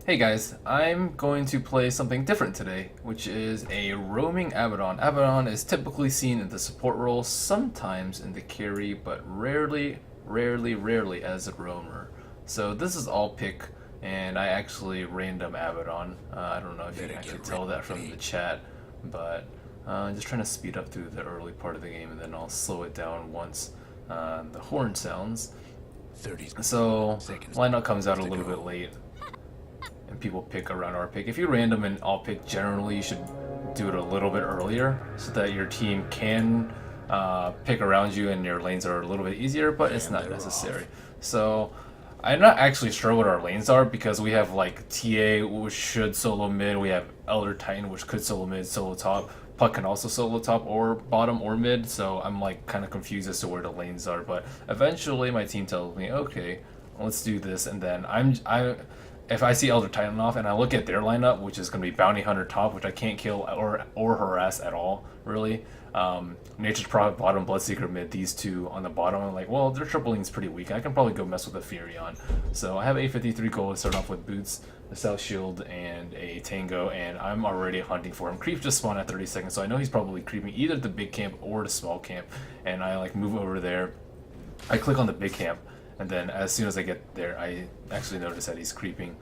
Hey guys, I'm going to play something different today, which is a roaming Abaddon. Abaddon is typically seen in the support role, sometimes in the carry, but rarely as a roamer. So this is all pick, and I actually random Abaddon. I don't know if you can actually tell that from the chat, but just trying to speed up through the early part of the game, and then I'll slow it down once the horn sounds. 30 So seconds lineup comes out a to little go. bit late and people pick around our pick. If you random and all pick, generally you should do it a little bit earlier so that your team can pick around you and your lanes are a little bit easier, but it's not necessary. So I'm not actually sure what our lanes are because we have like TA, which should solo mid, we have Elder Titan, which could solo mid, solo top. Puck can also solo top or bottom or mid, so I'm like kind of confused as to where the lanes are. But eventually my team tells me, okay, let's do this, and then if I see Elder Titan off and I look at their lineup, which is going to be Bounty Hunter top, which I can't kill or harass at all, really. Nature's Prophet bottom, Bloodseeker mid, these two on the bottom. I'm like, well, their triple lane's pretty weak. I can probably go mess with a Furion. So I have 853 gold to start off with boots, a South Shield, and a Tango, and I'm already hunting for him. Creep just spawned at 30 seconds, so I know he's probably creeping either the big camp or the small camp, and I like move over there. I click on the big camp, and then as soon as I get there, I actually notice that he's creeping.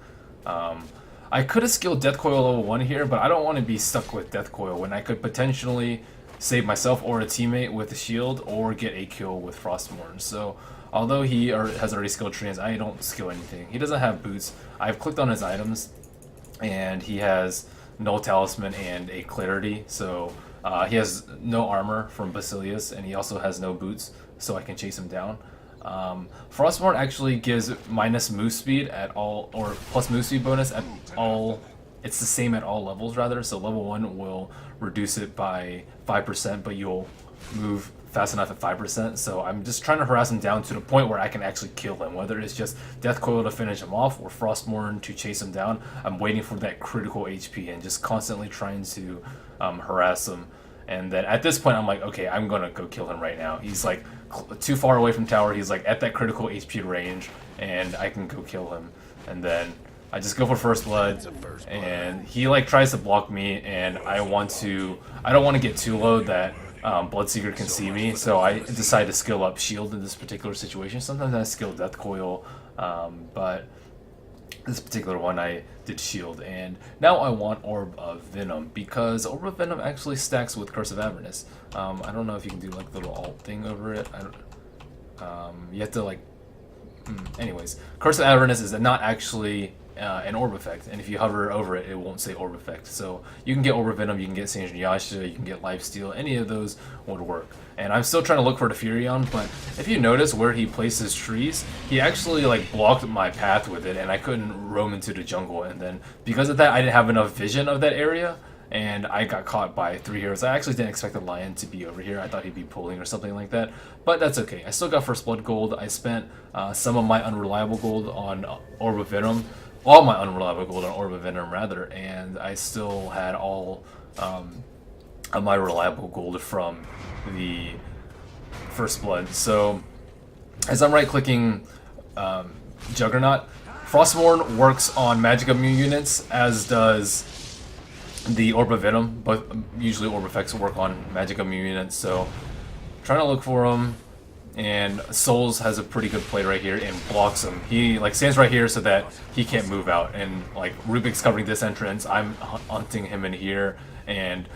I could have skilled Death Coil level 1 here, but I don't want to be stuck with Death Coil when I could potentially save myself or a teammate with a shield or get a kill with Frostmourne. So although he has already skilled Treants, I don't skill anything. He doesn't have boots. I've clicked on his items, and he has no talisman and a clarity, so he has no armor from Basilius, and he also has no boots, so I can chase him down. Frostmourne actually gives minus move speed at all, or plus move speed bonus at all. It's the same at all levels, rather. So level 1 will reduce it by 5%, but you'll move fast enough at 5%. So I'm just trying to harass him down to the point where I can actually kill him, whether it's just Death Coil to finish him off or Frostmourne to chase him down. I'm waiting for that critical HP and just constantly trying to harass him. And then at this point, I'm like, okay, I'm gonna go kill him right now. He's like too far away from tower. He's like at that critical HP range, and I can go kill him. And then I just go for first blood, and he like tries to block me, and I don't want to get too low that Bloodseeker can see me. So I decide to skill up shield in this particular situation. Sometimes I skill Death Coil, but this particular one I did shield, and now I want Orb of Venom because Orb of Venom actually stacks with Curse of Avernus. I don't know if you can do like the little alt thing over it. You have to like anyways, Curse of Avernus is not actually an orb effect, and if you hover over it, it won't say orb effect. So you can get Orb of Venom, you can get Sange Yasha, you can get Lifesteal, any of those would work. And I'm still trying to look for the Furion, but if you notice where he places trees, he actually like blocked my path with it, and I couldn't roam into the jungle. And then because of that, I didn't have enough vision of that area, and I got caught by 3 heroes. I actually didn't expect the lion to be over here. I thought he'd be pulling or something like that, but that's okay. I still got first blood gold. I spent some of my unreliable gold on Orb of Venom, all my unreliable gold on Orb of Venom rather, and I still had all of my reliable gold from the first blood. So as I'm right clicking Juggernaut, Frostmourne works on magic immune units, as does the Orb of Venom, but usually Orb effects work on magic immune units, so trying to look for him. And Souls has a pretty good play right here and blocks him. He like stands right here so that he can't move out, and like Rubik's covering this entrance, I'm hunting him in here, and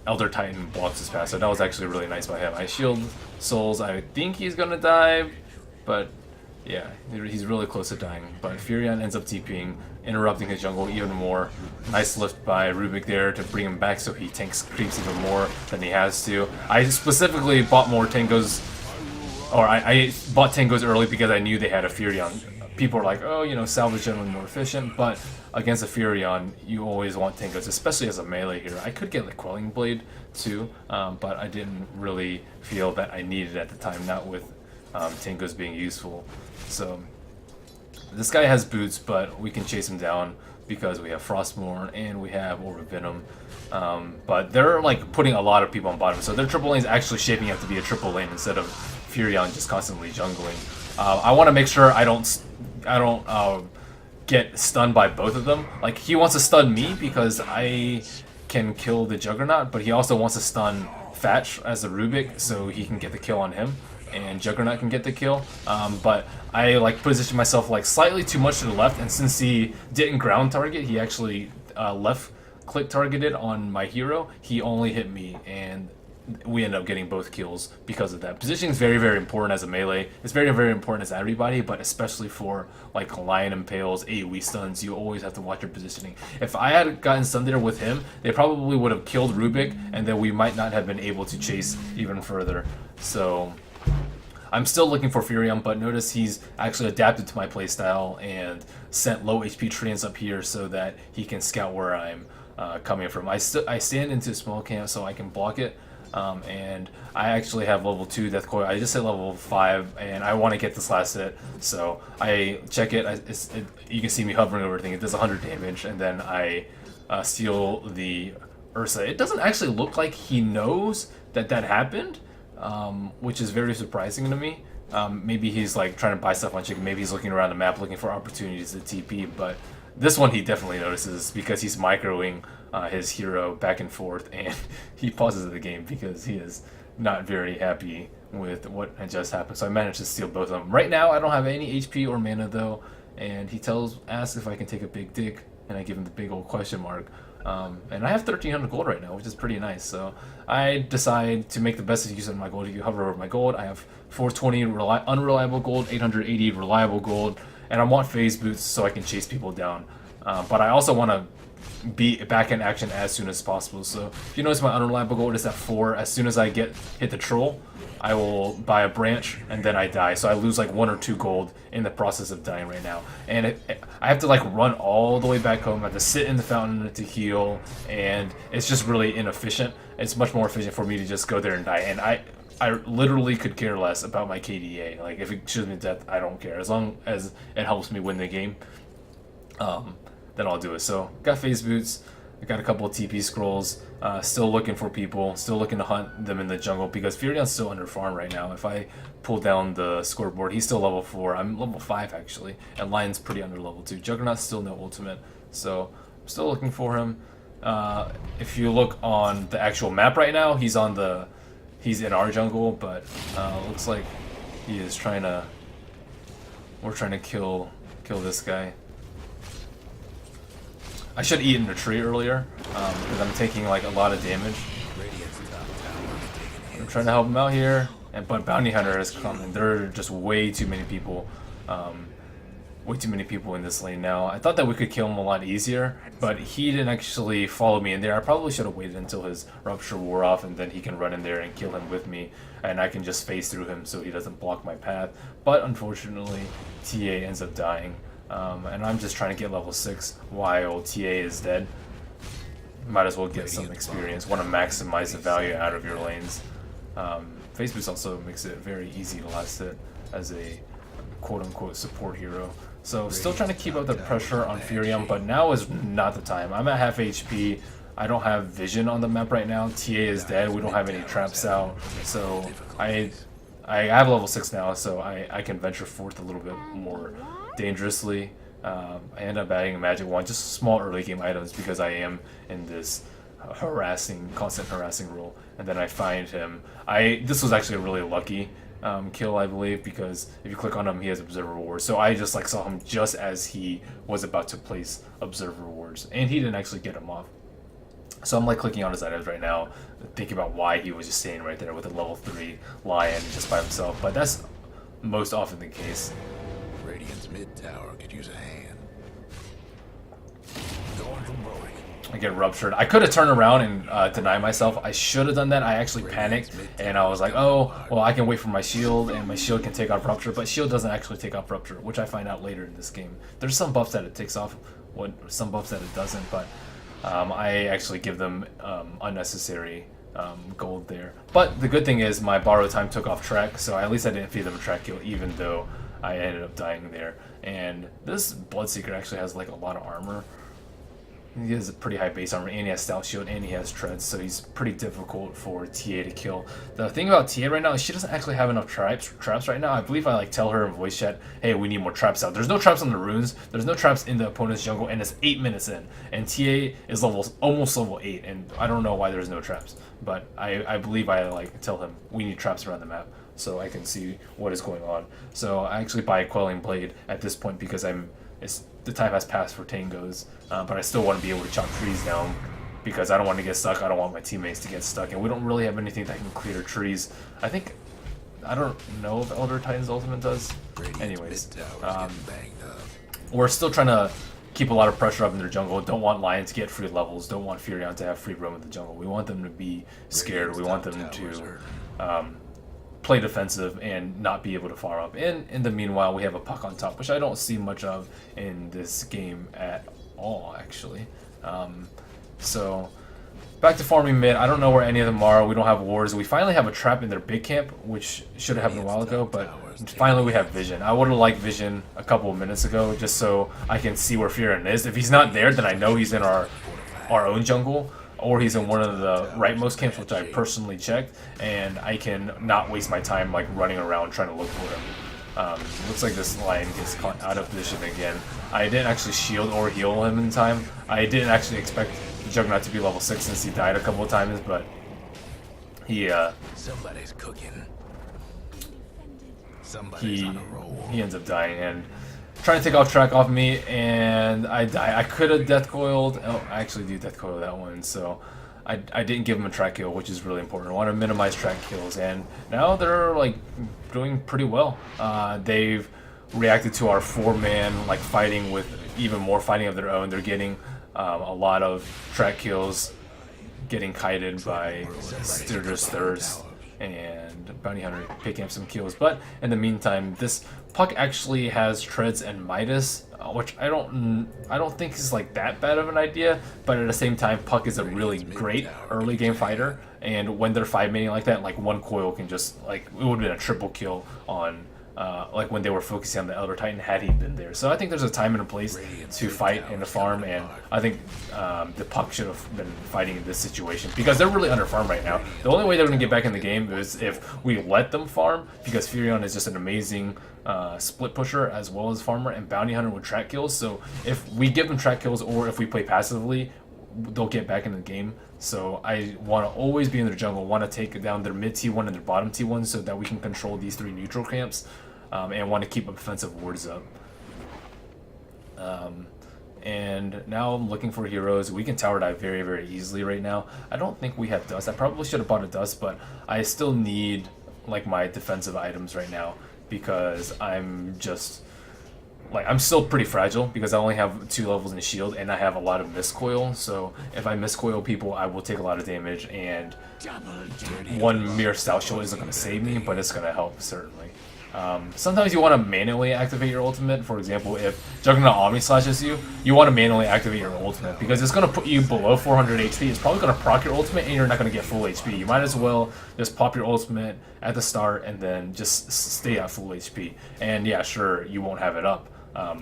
Elder Titan blocks his path, so that was actually really nice by him. I shield Souls. I think he's gonna die, but yeah, he's really close to dying. But Furion ends up TPing, interrupting his jungle even more. Nice lift by Rubik there to bring him back so he tanks creeps even more than he has to. I specifically bought more Tangos, or I bought Tangos early because I knew they had a Furion. People are like, oh, you know, salvage generally more efficient, but against a Furion, you always want Tangos, especially as a melee hero. I could get the Quelling Blade too, but I didn't really feel that I needed it at the time, not with Tangos being useful. So this guy has boots, but we can chase him down because we have Frostmourne and we have Orb of Venom. But they're like putting a lot of people on bottom, so their triple lane is actually shaping up to be a triple lane instead of Furion just constantly jungling. I want to make sure I don't get stunned by both of them. Like, he wants to stun me because I can kill the Juggernaut, but he also wants to stun Thatch as a Rubik so he can get the kill on him, and Juggernaut can get the kill. But I like position myself like slightly too much to the left, and since he didn't ground target, he actually left click targeted on my hero. He only hit me, and we end up getting both kills because of that. Positioning is very, very important as a melee. It's very, very important as everybody, but especially for like Lion Impales, AoE stuns, you always have to watch your positioning. If I had gotten stunned there with him, they probably would have killed Rubik, and then we might not have been able to chase even further. So I'm still looking for Furion, but notice he's actually adapted to my playstyle and sent low HP treants up here so that he can scout where I'm coming from. I stand into small camp so I can block it. And I actually have level 2 Death Coil. I just hit level 5, and I want to get this last hit. So I check it. You can see me hovering over everything. It does 100 damage, and then I steal the Ursa. It doesn't actually look like he knows that that happened, which is very surprising to me. Maybe he's like trying to buy stuff on chicken. Maybe he's looking around the map looking for opportunities to TP, but this one he definitely notices because he's microing his hero back and forth, and he pauses the game because he is not very happy with what had just happened. So I managed to steal both of them. Right now I don't have any HP or mana though, and he asks if I can take a big dig, and I give him the big old question mark. And I have 1300 gold right now, which is pretty nice. So I decide to make the best use of my gold. If you hover over my gold, I have 420 unreliable gold, 880 reliable gold, and I want phase boots so I can chase people down. But I also want to be back in action as soon as possible. So if you notice, my unreliable gold is at 4. As soon as I hit the troll, I will buy a branch, and then I die. So I lose like 1 or 2 gold in the process of dying right now. And I have to like run all the way back home. I have to sit in the fountain to heal, and it's just really inefficient. It's much more efficient for me to just go there and die. And I literally could care less about my KDA. Like, if it shoots me to death, I don't care. As long as it helps me win the game, then I'll do it. So, got phase boots. I got a couple of TP scrolls. Still looking for people. Still looking to hunt them in the jungle because Furion's still under farm right now. If I pull down the scoreboard, he's still level 4. I'm level 5 actually, and Lion's pretty under level 2. Juggernaut's still no ultimate, so I'm still looking for him. If you look on the actual map right now, he's in our jungle, but looks like he is trying to. We're trying to kill this guy. I should have eaten a tree earlier because I'm taking like a lot of damage. I'm trying to help him out here, but Bounty Hunter has come, and there are just way too many people. Way too many people in this lane now. I thought that we could kill him a lot easier, but he didn't actually follow me in there. I probably should have waited until his Rupture wore off, and then he can run in there and kill him with me, and I can just phase through him so he doesn't block my path. But unfortunately, TA ends up dying. And I'm just trying to get level 6 while TA is dead. Might as well get some experience. Want to maximize the value out of your lanes. Phase boost also makes it very easy to last hit as a quote-unquote support hero. So still trying to keep up the pressure on Furion, but now is not the time. I'm at half HP. I don't have vision on the map right now. TA is dead. We don't have any traps out. So I have level 6 now, so I can venture forth a little bit more dangerously. I end up adding a magic wand, just small early game items because I am in this constant harassing role. And then I find him. This was actually a really lucky kill, I believe, because if you click on him, he has observer wards. So I just like saw him just as he was about to place observer wards, and he didn't actually get him off. So I'm like clicking on his items right now, thinking about why he was just staying right there with a level 3 Lion just by himself. But that's most often the case. Radiant's mid tower could use a hand. Going for Brody. I get ruptured. I could have turned around and denied myself. I should have done that. I actually panicked, and I was like, oh, well, I can wait for my shield, and my shield can take off rupture, but shield doesn't actually take off rupture, which I find out later in this game. There's some buffs that it takes off, some buffs that it doesn't, but I actually give them unnecessary gold there. But the good thing is my borrow time took off track, so at least I didn't feed them a track kill, even though I ended up dying there. And this Bloodseeker actually has like a lot of armor. He has a pretty high base armor, and he has stout shield, and he has treads, so he's pretty difficult for TA to kill. The thing about TA right now is she doesn't actually have enough traps right now. I believe I like tell her in voice chat, hey, we need more traps out. There's no traps on the runes, there's no traps in the opponent's jungle, and it's 8 minutes in, and TA is almost level 8, and I don't know why there's no traps, but I believe I like tell him we need traps around the map so I can see what is going on. So I actually buy a Quelling Blade at this point because the time has passed for tangos, but I still want to be able to chop trees down because I don't want to get stuck. I don't want my teammates to get stuck, and we don't really have anything that can clear trees. I don't know if Elder Titan's ultimate does. Anyways, we're still trying to keep a lot of pressure up in their jungle. Don't want Lion to get free levels. Don't want Furion to have free roam in the jungle. We want them to be scared. We want them to play defensive and not be able to farm up. And in the meanwhile, we have a Puck on top, which I don't see much of in this game at all, actually. So back to farming mid. I don't know where any of them are. We don't have wars. We finally have a trap in their big camp, which should have happened a while ago, but finally we have vision. I would have liked vision a couple of minutes ago just so I can see where Furion is. If he's not there, then I know he's in our own jungle, or he's in one of the rightmost camps, which I personally checked, and I can not waste my time like running around trying to look for him. Looks like this Lion gets caught out of position again. I didn't actually shield or heal him in time. I didn't actually expect Juggernaut to be level 6 since he died a couple of times, but he somebody's cooking. he ends up dying and trying to take off track off me, and I die. I could have death coiled. Oh, I actually do death coil that one, so I didn't give him a track kill, which is really important. I want to minimize track kills, and now they're like doing pretty well. They've reacted to our 4-man like fighting with even more fighting of their own. They're getting a lot of track kills, getting kited by Sturgis Thirst and Bounty Hunter picking up some kills. But in the meantime, this Puck actually has treads and Midas, which I don't think is like that bad of an idea. But at the same time, Puck is a really great early game fighter, and when they're 5-manning like that, like one coil can just like it would have been a triple kill on. Like when they were focusing on the Elder Titan had he been there. So I think there's a time and a place to fight and to farm, and I think the Puck should have been fighting in this situation because they're really under farm right now. The only way they're going to get back in the game is if we let them farm, because Furion is just an amazing split pusher as well as farmer, and Bounty Hunter with track kills. So if we give them track kills or if we play passively, they'll get back in the game. So I want to always be in their jungle, want to take down their mid T1 and their bottom T1 so that we can control these 3 neutral camps, and want to keep offensive wards up. And now I'm looking for heroes. We can tower dive very, very easily right now. I don't think we have dust. I probably should have bought a dust, but I still need like my defensive items right now because I'm just like I'm still pretty fragile because I only have 2 levels in shield and I have a lot of miscoil. So if I miscoil people, I will take a lot of damage, and one mere stout shield isn't going to save me, but it's going to help certainly. Sometimes you want to manually activate your ultimate. For example, if Juggernaut Omni slashes you, you want to manually activate your ultimate because it's going to put you below 400 HP. It's probably going to proc your ultimate and you're not going to get full HP. You might as well just pop your ultimate at the start and then just stay at full HP. And yeah, sure, you won't have it up,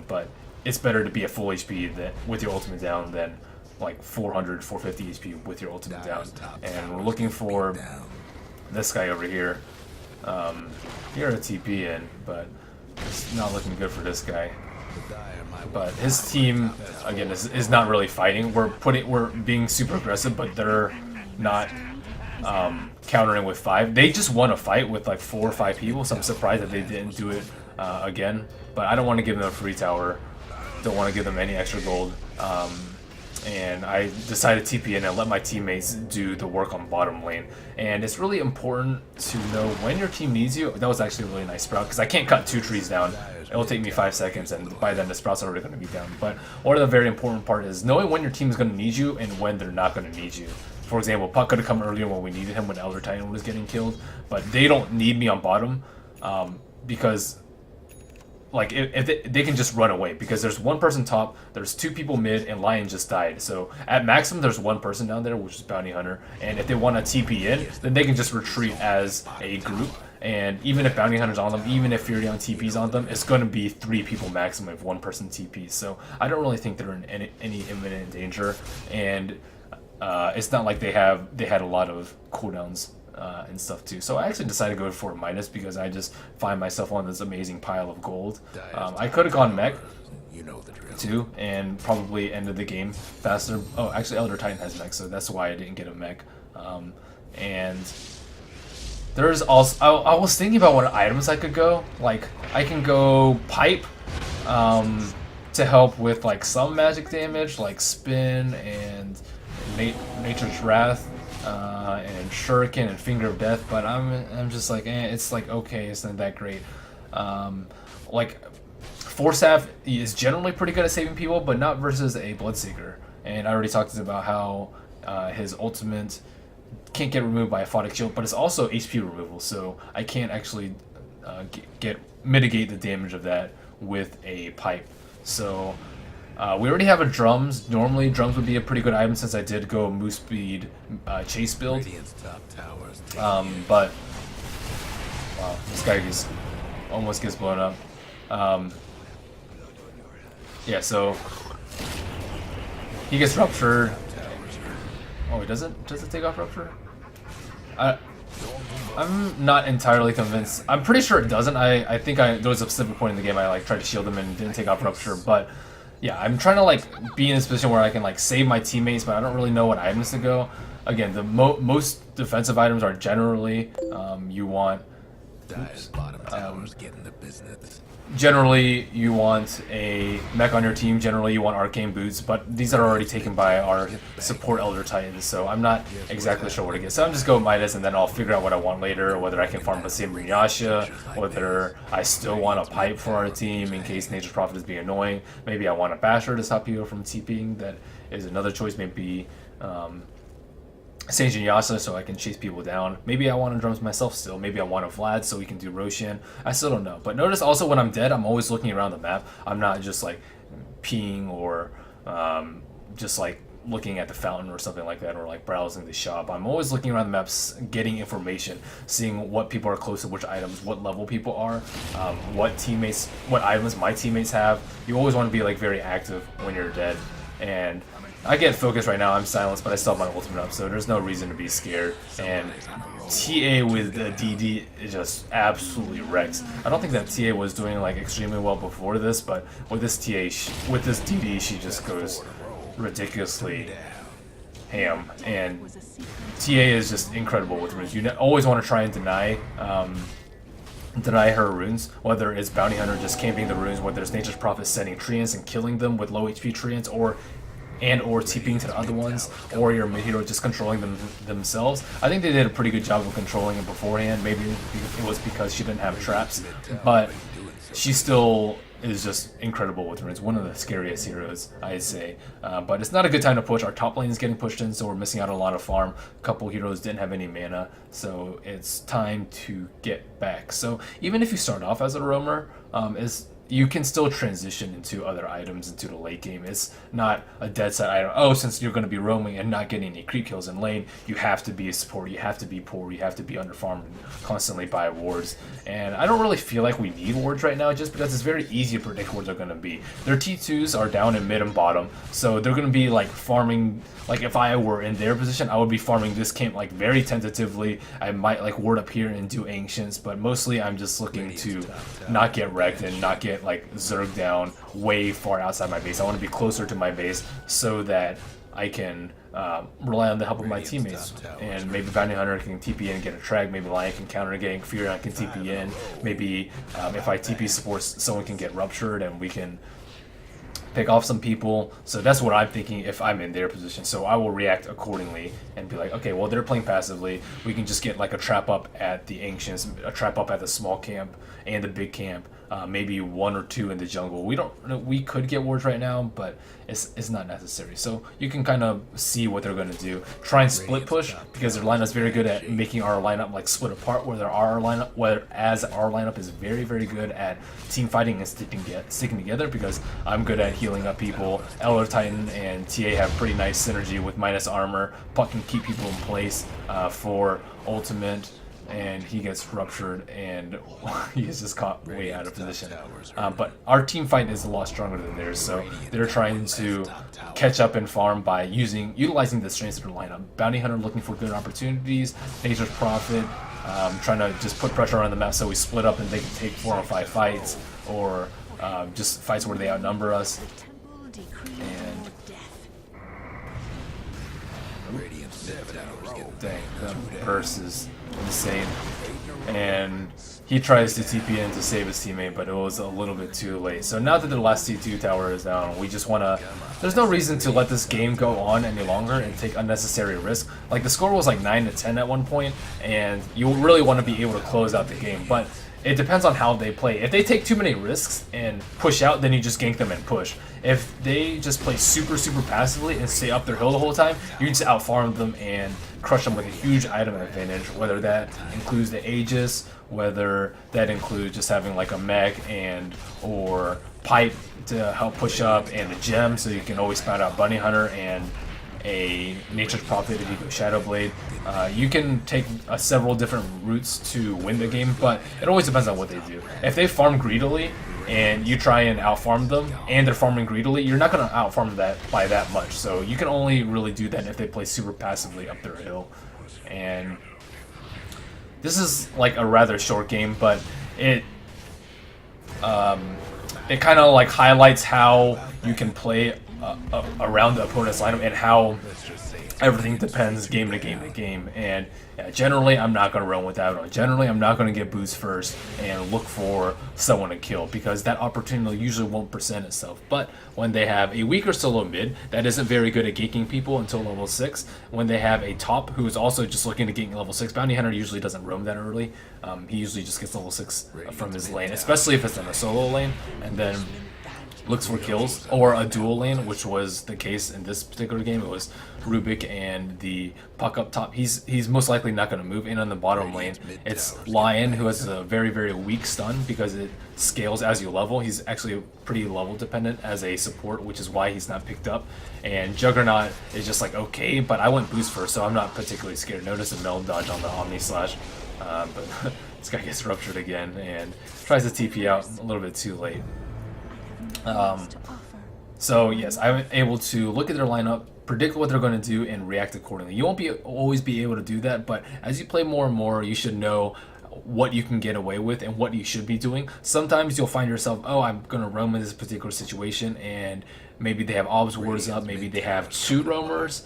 but it's better to be at full HP with your ultimate down than like 400, 450 HP with your ultimate down. And we're looking for this guy over here. Here a TP in, but it's not looking good for this guy. But his team again is not really fighting. We're being super aggressive, but they're not countering with 5. They just won a fight with like 4 or 5 people, so I'm surprised that they didn't do it again. But I don't want to give them a free tower. Don't want to give them any extra gold. And I decided to TP in and let my teammates do the work on bottom lane. And it's really important to know when your team needs you. That was actually a really nice sprout because I can't cut 2 trees down. It'll take me 5 seconds, and by then the sprout's already going to be down. But one of the very important part is knowing when your team is going to need you and when they're not going to need you. For example, Puck could have come earlier when we needed him when Elder Titan was getting killed, but they don't need me on bottom because like if they can just run away because there's 1 person top, there's 2 people mid, and Lion just died. So at maximum there's 1 person down there, which is Bounty Hunter, and if they want to TP in, then they can just retreat as a group and even if Bounty Hunter's on them, even if Furion TP's on them, it's going to be 3 people maximum if 1 person TPs. So I don't really think they're in any imminent danger, and it's not like they had a lot of cooldowns and stuff too. So I actually decided to go for minus because I just find myself on this amazing pile of gold. I could have gone mech too, and probably ended the game faster. Oh, actually Elder Titan has mech, so that's why I didn't get a mech. And there's also I was thinking about what items I could go. Like I can go pipe to help with like some magic damage, like spin and Nature's Wrath, and Shuriken and Finger of Death. But I'm just like, it's like okay, it's not that great. Like Force Staff is generally pretty good at saving people, but not versus a Bloodseeker. And I already talked about how his ultimate can't get removed by a Photic Shield, but it's also HP removal, so I can't actually mitigate the damage of that with a pipe. So we already have a drums. Normally drums would be a pretty good item since I did go Moose Speed chase build. But wow, this guy almost gets blown up. Yeah, so he gets ruptured. Oh, he doesn't? Does it take off rupture? I'm not entirely convinced. I'm pretty sure it doesn't. I think there was a specific point in the game I like tried to shield him and didn't take off rupture, but yeah, I'm trying to like be in this position where I can like save my teammates, but I don't really know what items to go. Again, the most defensive items are generally you want. Generally, you want a mech on your team. Generally, you want arcane boots, but these are already taken by our support Elder Titans, so I'm not exactly sure what to get. So I'm just going Midas, and then I'll figure out what I want later, whether I can farm the same Yasha, whether I still want a pipe for our team in case Nature's Prophet is being annoying. Maybe I want a Basher to stop people from TPing. That is another choice. Maybe Sage and Yasa so I can chase people down. Maybe I want to drums myself still. Maybe I want a Vlad so we can do Roshan. I still don't know. But notice also when I'm dead, I'm always looking around the map. I'm not just like peeing or just like looking at the fountain or something like that, or like browsing the shop. I'm always looking around the maps, getting information, seeing what people are close to which items, what level people are, what items my teammates have. You always want to be like very active when you're dead. And I get focused right now, I'm silenced, but I still have my ultimate up, so there's no reason to be scared. And TA with the DD is just absolutely wrecked. I don't think that TA was doing like extremely well before this, but with this with this DD, she just goes ridiculously ham. And TA is just incredible with runes. You always want to try and deny her runes, whether it's Bounty Hunter just camping the runes, whether it's Nature's Prophet setting treants and killing them with low HP treants, or TPing to the other ones, or your mid hero just controlling them themselves. I think they did a pretty good job of controlling it beforehand. Maybe it was because she didn't have traps, but she still is just incredible with runes. One of the scariest heroes, I'd say. But it's not a good time to push. Our top lane is getting pushed in, so we're missing out on a lot of farm. A couple heroes didn't have any mana, so it's time to get back. So even if you start off as a roamer, you can still transition into other items into the late game. It's not a dead set item. Oh, since you're going to be roaming and not getting any creep kills in lane, you have to be a support, you have to be poor, you have to be under farmed and constantly buy wards. And I don't really feel like we need wards right now, just because it's very easy to predict where they're going to be. Their T2s are down in mid and bottom, so they're going to be like farming. Like if I were in their position, I would be farming this camp like very tentatively. I might like ward up here and do ancients, but mostly I'm just looking to not get wrecked and not get like zerged down way far outside my base. I want to be closer to my base so that I can rely on the help of my teammates. And maybe Bounty Hunter can TP in and get a trag. Maybe Lion can counter gang. Furion can TP in. Maybe if I TP supports, someone can get ruptured and we can pick off some people. So that's what I'm thinking if I'm in their position. So I will react accordingly and be like, okay, well, they're playing passively. We can just get like a trap up at the Ancients, a trap up at the small camp and the big camp. Maybe 1 or 2 in the jungle. We could get wards right now, but it's not necessary. So you can kind of see what they're going to do. Try and split push, because their lineup's very good at making our lineup like split apart. Whereas our lineup is very, very good at team fighting and sticking together. Because I'm good at healing up people. Elder Titan and TA have pretty nice synergy with minus armor. Puck can keep people in place for ultimate. and he gets ruptured, and he is just caught way out of position. But our team fight is a lot stronger than theirs, so they're trying to catch up and farm by utilizing the strengths of their lineup. Bounty Hunter looking for good opportunities, Nature's Prophet trying to just put pressure on the map so we split up and they can take 4 or 5 fights, or just fights where they outnumber us. And dang, that burst is insane. And he tries to TP in to save his teammate, but it was a little bit too late. So now that the last C2 tower is down, we just want to... There's no reason to let this game go on any longer and take unnecessary risk. Like, the score was like 9-10 at one point, and you really want to be able to close out the game. But it depends on how they play. If they take too many risks and push out, then you just gank them and push. If they just play super passively and stay up their hill the whole time, you just outfarm them and crush them with a huge item advantage, whether that includes the Aegis, whether that includes just having like a mech and or pipe to help push up, and a gem so you can always spout out Bunny Hunter, and a Nature's Prophet if you go Shadow Blade. You can take several different routes to win the game, but it always depends on what they do. If they farm greedily and you try and outfarm them, and they're farming greedily, you're not going to outfarm that by that much. So you can only really do that if they play super passively up their hill. And this is like a rather short game, but it kind of like highlights how you can play around the opponent's lineup and how everything depends game to game to game. And generally, I'm not going to run with Abaddon. Generally, I'm not going to get boost first and look for someone to kill, because that opportunity usually won't present itself. But when they have a weaker solo mid that isn't very good at ganking people until level 6, when they have a top who is also just looking to gank level 6, Bounty Hunter usually doesn't roam that early. He usually just gets level 6 from his lane, especially if it's in a solo lane, and then looks for kills, or a dual lane, which was the case in this particular game. It was Rubik and the puck up top. He's most likely not going to move in on the bottom lane. It's Lion, who has a very weak stun because it scales as you level. He's actually pretty level dependent as a support, which is why he's not picked up. And Juggernaut is just like, okay, but I went boost first, so I'm not particularly scared. Notice a meld dodge on the Omni Slash, but this guy gets ruptured again and tries to TP out a little bit too late. So yes, I'm able to look at their lineup, predict what they're going to do, and react accordingly. You won't always be able to do that, but as you play more and more, you should know what you can get away with and what you should be doing. Sometimes you'll find yourself, oh, I'm going to roam in this particular situation, and maybe they have Obs Wards up, maybe they have 2 roamers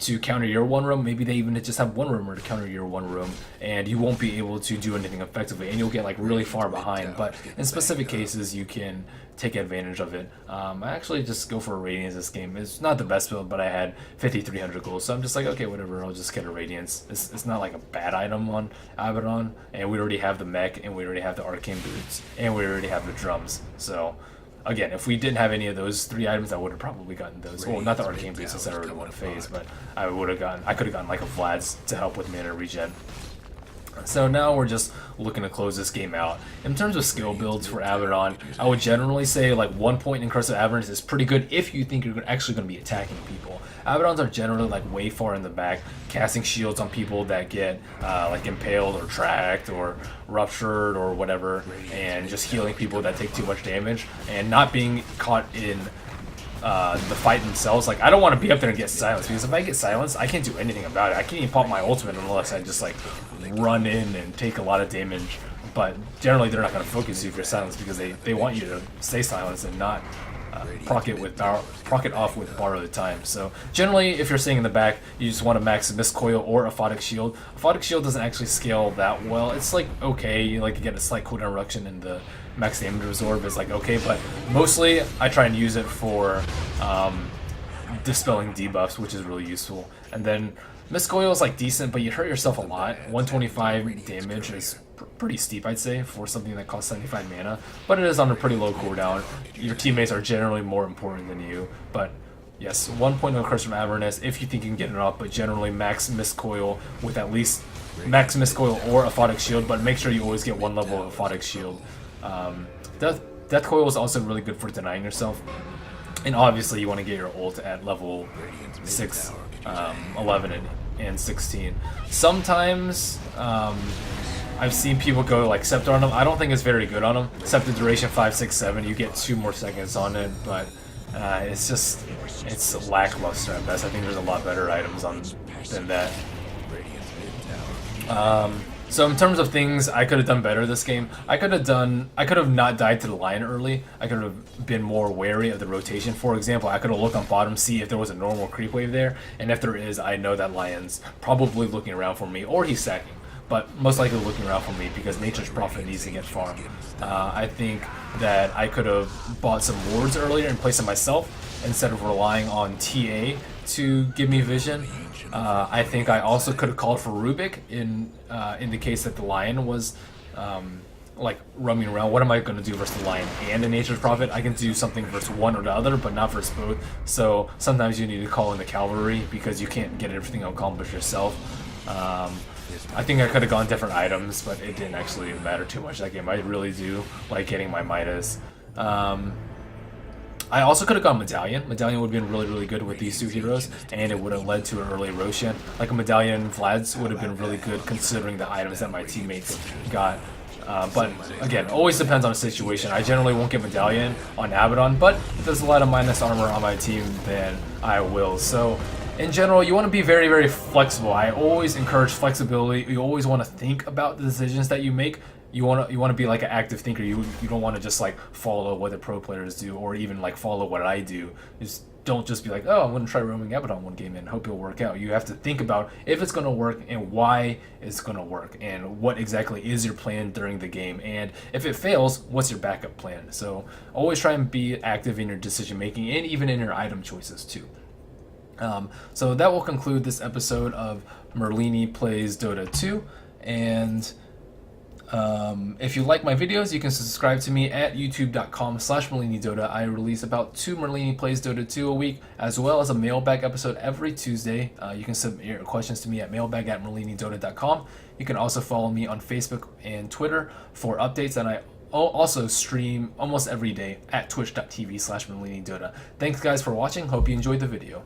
to counter your 1 roam, maybe they even just have 1 roamer to counter your 1 roam, and you won't be able to do anything effectively, and you'll get like really far behind. But in specific cases, you can take advantage of it. I actually just go for a Radiance this game. It's not the best build, but I had 5,300 gold, so I'm just like, okay, whatever, I'll just get a Radiance. It's not like a bad item on Abaddon, and we already have the mech, and we already have the Arcane Boots, and we already have the drums. So again, if we didn't have any of those 3 items, I would have probably gotten those. Well, not the Arcane Boots since I already won phase, but I could have gotten like a Vlad's to help with mana regen. So now we're just looking to close this game out. In terms of skill builds for Abaddon, I would generally say like 1 point in Curse of Avernus is pretty good if you think you're actually going to be attacking people. Abaddons are generally like way far in the back, casting shields on people that get like impaled or tracked or ruptured or whatever, and just healing people that take too much damage, and not being caught in the fight themselves. Like, I don't want to be up there and get silenced, because if I get silenced, I can't do anything about it. I can't even pop my ultimate unless I just like run in and take a lot of damage. But generally they're not going to focus you if you're silenced, because they want you to stay silenced and not proc it off with Borrow the Time. So generally, if you're staying in the back, you just want to max Mist Coil or Aphotic Shield. Aphotic Shield doesn't actually scale that well. It's like okay, you like get a slight cooldown reduction, and the max damage absorb is like okay, but mostly I try and use it for dispelling debuffs, which is really useful. And then Mist Coil is like decent, but you hurt yourself a lot. 125 damage is pretty steep, I'd say, for something that costs 75 mana, but it is on a pretty low cooldown. Your teammates are generally more important than you, but yes, 1 point of Curse from Avernus if you think you can get it off, but generally max Mist Coil with at least max Mist Coil or Aphotic Shield, but make sure you always get 1 level of Aphotic Shield. Death Coil is also really good for denying yourself, and obviously you want to get your ult at level 6, 11, and 16. Sometimes I've seen people go like Scepter on them. I don't think it's very good on them. Scepter duration 5, 6, 7. You get 2 more seconds on it, but it's lackluster at best. I think there's a lot better items than that. So in terms of things I could have done better this game, I could have not died to the lion early. I could have been more wary of the rotation. For example, I could have looked on bottom, see if there was a normal creep wave there, and if there is, I know that lion's probably looking around for me, or he's sacking, but most likely looking around for me because Nature's Prophet needs to get farmed. I think that I could have bought some wards earlier and placed them myself instead of relying on TA to give me vision. I think I also could have called for Rubik in the case that the lion was like roaming around. What am I going to do versus the lion and the Nature's Prophet? I can do something versus one or the other, but not versus both. So sometimes you need to call in the cavalry because you can't get everything accomplished yourself. I think I could have gone different items, but it didn't actually matter too much that game. I really do like getting my Midas. I also could have gone Medallion. Medallion would have been really, really good with these 2 heroes, and it would have led to an early Roshan. Like a Medallion Vlad's would have been really good considering the items that my teammates got. But again, always depends on the situation. I generally won't get Medallion on Abaddon, but if there's a lot of minus armor on my team, then I will. So in general, you want to be very, very flexible. I always encourage flexibility. You always want to think about the decisions that you make. You want to be like an active thinker. You don't want to just like follow what the pro players do, or even like follow what I do. Don't just be like, oh, I'm going to try roaming Abaddon one game and hope it'll work out. You have to think about if it's going to work and why it's going to work and what exactly is your plan during the game. And if it fails, what's your backup plan? So always try and be active in your decision making and even in your item choices too. So that will conclude this episode of Merlini Plays Dota 2. And if you like my videos, you can subscribe to me at youtube.com/MerliniDota. I release about 2 Merlini Plays Dota 2 a week, as well as a mailbag episode every Tuesday. You can submit your questions to me at mailbag@merlinidota.com. You can also follow me on Facebook and Twitter for updates, and I also stream almost every day at twitch.tv/MerliniDota. Thanks guys for watching. Hope you enjoyed the video.